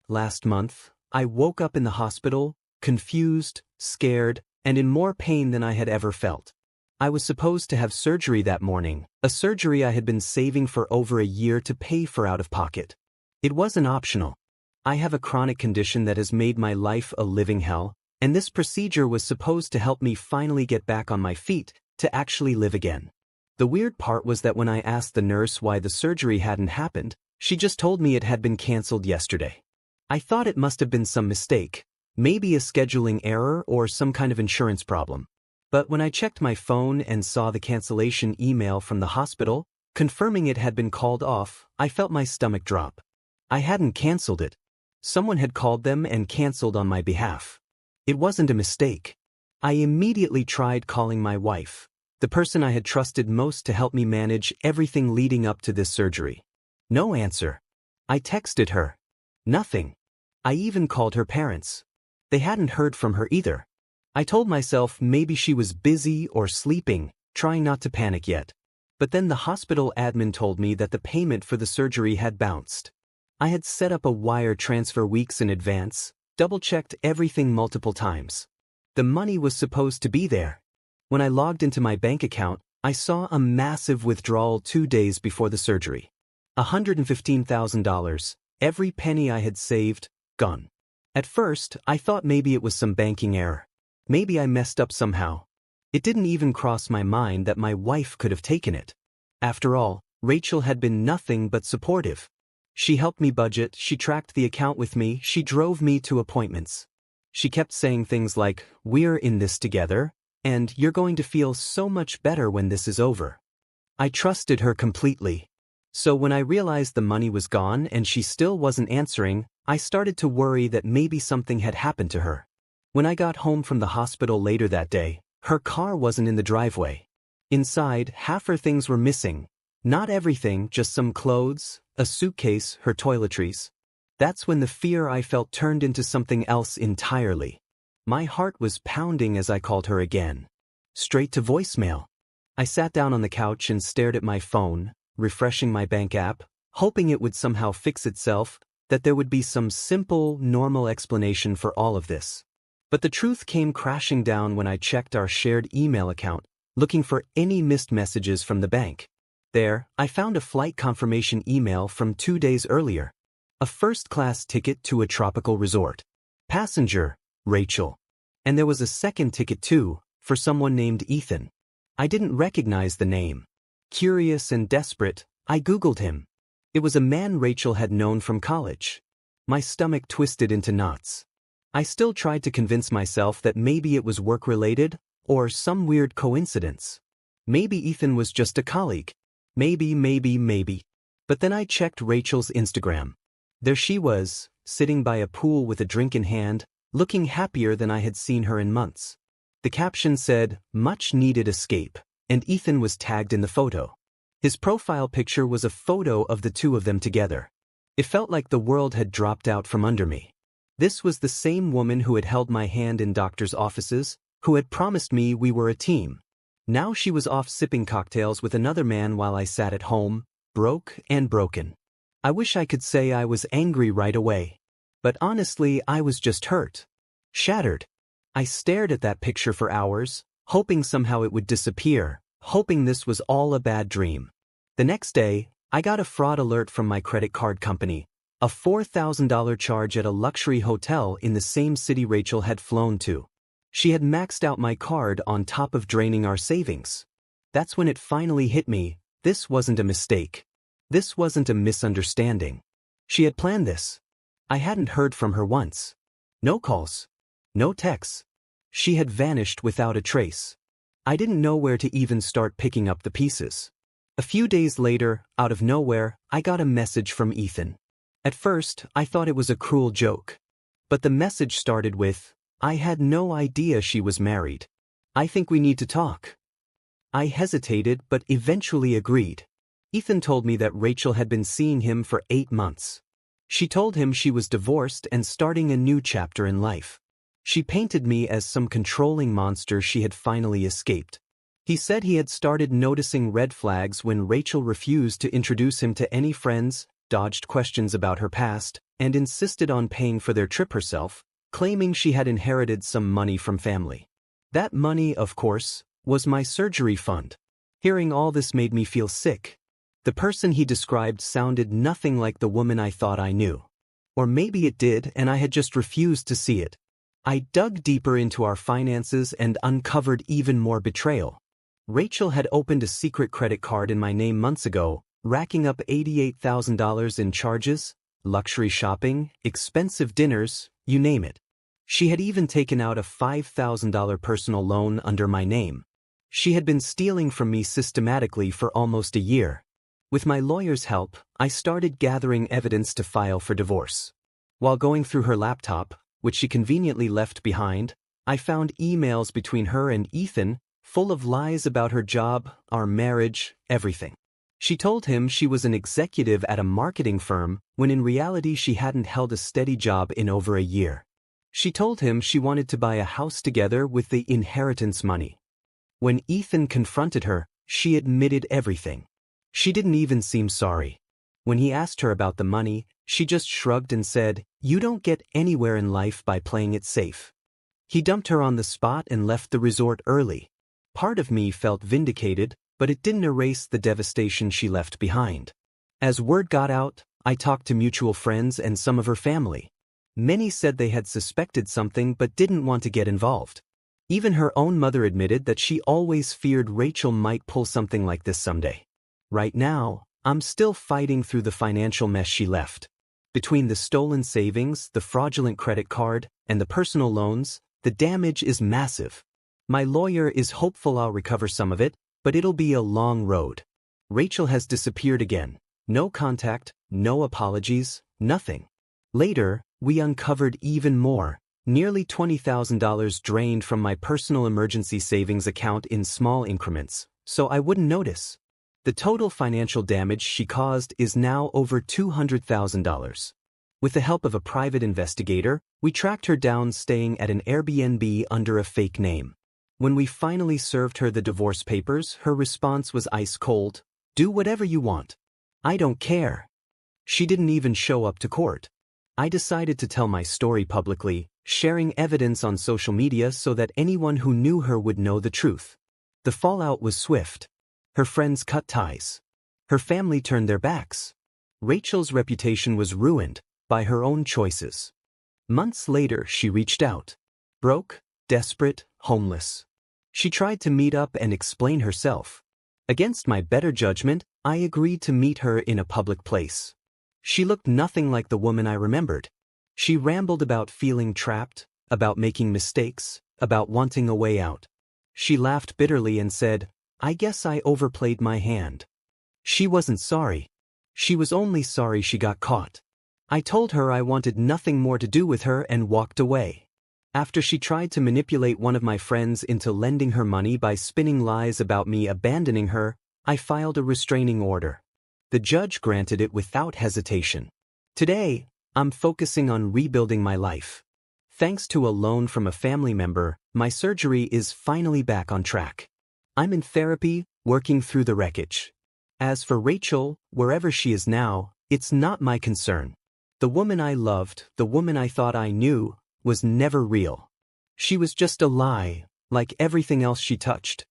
last month, I woke up in the hospital, confused, scared, and in more pain than I had ever felt. I was supposed to have surgery that morning, a surgery I had been saving for over a year to pay for out of pocket. It wasn't optional. I have a chronic condition that has made my life a living hell, and this procedure was supposed to help me finally get back on my feet, to actually live again. The weird part was that when I asked the nurse why the surgery hadn't happened, she just told me it had been canceled yesterday. I thought it must have been some mistake, maybe a scheduling error or some kind of insurance problem. But when I checked my phone and saw the cancellation email from the hospital, confirming it had been called off, I felt my stomach drop. I hadn't canceled it. Someone had called them and canceled on my behalf. It wasn't a mistake. I immediately tried calling my wife, the person I had trusted most to help me manage everything leading up to this surgery. No answer. I texted her. Nothing. I even called her parents. They hadn't heard from her either. I told myself maybe she was busy or sleeping, trying not to panic yet. But then the hospital admin told me that the payment for the surgery had bounced. I had set up a wire transfer weeks in advance, double-checked everything multiple times. The money was supposed to be there. When I logged into my bank account, I saw a massive withdrawal 2 days before the surgery. $115,000, every penny I had saved, gone. At first, I thought maybe it was some banking error. Maybe I messed up somehow. It didn't even cross my mind that my wife could have taken it. After all, Rachel had been nothing but supportive. She helped me budget, she tracked the account with me, she drove me to appointments. She kept saying things like, "We're in this together," and "You're going to feel so much better when this is over." I trusted her completely. So when I realized the money was gone and she still wasn't answering, I started to worry that maybe something had happened to her. When I got home from the hospital later that day, her car wasn't in the driveway. Inside, half her things were missing. Not everything, just some clothes, a suitcase, her toiletries. That's when the fear I felt turned into something else entirely. My heart was pounding as I called her again. Straight to voicemail. I sat down on the couch and stared at my phone, refreshing my bank app, hoping it would somehow fix itself, that there would be some simple, normal explanation for all of this. But the truth came crashing down when I checked our shared email account, looking for any missed messages from the bank. There, I found a flight confirmation email from 2 days earlier. A first-class ticket to a tropical resort. Passenger, Rachel. And there was a second ticket too, for someone named Ethan. I didn't recognize the name. Curious and desperate, I Googled him. It was a man Rachel had known from college. My stomach twisted into knots. I still tried to convince myself that maybe it was work-related, or some weird coincidence. Maybe Ethan was just a colleague. Maybe. But then I checked Rachel's Instagram. There she was, sitting by a pool with a drink in hand, looking happier than I had seen her in months. The caption said, "Much needed escape," and Ethan was tagged in the photo. His profile picture was a photo of the two of them together. It felt like the world had dropped out from under me. This was the same woman who had held my hand in doctors' offices, who had promised me we were a team. Now she was off sipping cocktails with another man while I sat at home, broke and broken. I wish I could say I was angry right away. But honestly, I was just hurt. Shattered. I stared at that picture for hours, hoping somehow it would disappear, hoping this was all a bad dream. The next day, I got a fraud alert from my credit card company, a $4,000 charge at a luxury hotel in the same city Rachel had flown to. She had maxed out my card on top of draining our savings. That's when it finally hit me, this wasn't a mistake. This wasn't a misunderstanding. She had planned this. I hadn't heard from her once. No calls. No texts. She had vanished without a trace. I didn't know where to even start picking up the pieces. A few days later, out of nowhere, I got a message from Ethan. At first, I thought it was a cruel joke. But the message started with, "I had no idea she was married. I think we need to talk." I hesitated but eventually agreed. Ethan told me that Rachel had been seeing him for 8 months. She told him she was divorced and starting a new chapter in life. She painted me as some controlling monster she had finally escaped. He said he had started noticing red flags when Rachel refused to introduce him to any friends, dodged questions about her past, and insisted on paying for their trip herself, claiming she had inherited some money from family. That money, of course, was my surgery fund. Hearing all this made me feel sick. The person he described sounded nothing like the woman I thought I knew. Or maybe it did, and I had just refused to see it. I dug deeper into our finances and uncovered even more betrayal. Rachel had opened a secret credit card in my name months ago, racking up $88,000 in charges, luxury shopping, expensive dinners, you name it. She had even taken out a $5,000 personal loan under my name. She had been stealing from me systematically for almost a year. With my lawyer's help, I started gathering evidence to file for divorce. While going through her laptop, which she conveniently left behind, I found emails between her and Ethan, full of lies about her job, our marriage, everything. She told him she was an executive at a marketing firm, when in reality she hadn't held a steady job in over a year. She told him she wanted to buy a house together with the inheritance money. When Ethan confronted her, she admitted everything. She didn't even seem sorry. When he asked her about the money, she just shrugged and said, "You don't get anywhere in life by playing it safe." He dumped her on the spot and left the resort early. Part of me felt vindicated, but it didn't erase the devastation she left behind. As word got out, I talked to mutual friends and some of her family. Many said they had suspected something but didn't want to get involved. Even her own mother admitted that she always feared Rachel might pull something like this someday. Right now, I'm still fighting through the financial mess she left. Between the stolen savings, the fraudulent credit card, and the personal loans, the damage is massive. My lawyer is hopeful I'll recover some of it, but it'll be a long road. Rachel has disappeared again. No contact, no apologies, nothing. Later, we uncovered even more. Nearly $20,000 drained from my personal emergency savings account in small increments, so I wouldn't notice. The total financial damage she caused is now over $200,000. With the help of a private investigator, we tracked her down staying at an Airbnb under a fake name. When we finally served her the divorce papers, her response was ice cold, "Do whatever you want. I don't care." She didn't even show up to court. I decided to tell my story publicly, sharing evidence on social media so that anyone who knew her would know the truth. The fallout was swift. Her friends cut ties. Her family turned their backs. Rachel's reputation was ruined by her own choices. Months later, she reached out. Broke, desperate, homeless. She tried to meet up and explain herself. Against my better judgment, I agreed to meet her in a public place. She looked nothing like the woman I remembered. She rambled about feeling trapped, about making mistakes, about wanting a way out. She laughed bitterly and said, "I guess I overplayed my hand." She wasn't sorry. She was only sorry she got caught. I told her I wanted nothing more to do with her and walked away. After she tried to manipulate one of my friends into lending her money by spinning lies about me abandoning her, I filed a restraining order. The judge granted it without hesitation. Today, I'm focusing on rebuilding my life. Thanks to a loan from a family member, my surgery is finally back on track. I'm in therapy, working through the wreckage. As for Rachel, wherever she is now, it's not my concern. The woman I loved, the woman I thought I knew, was never real. She was just a lie, like everything else she touched.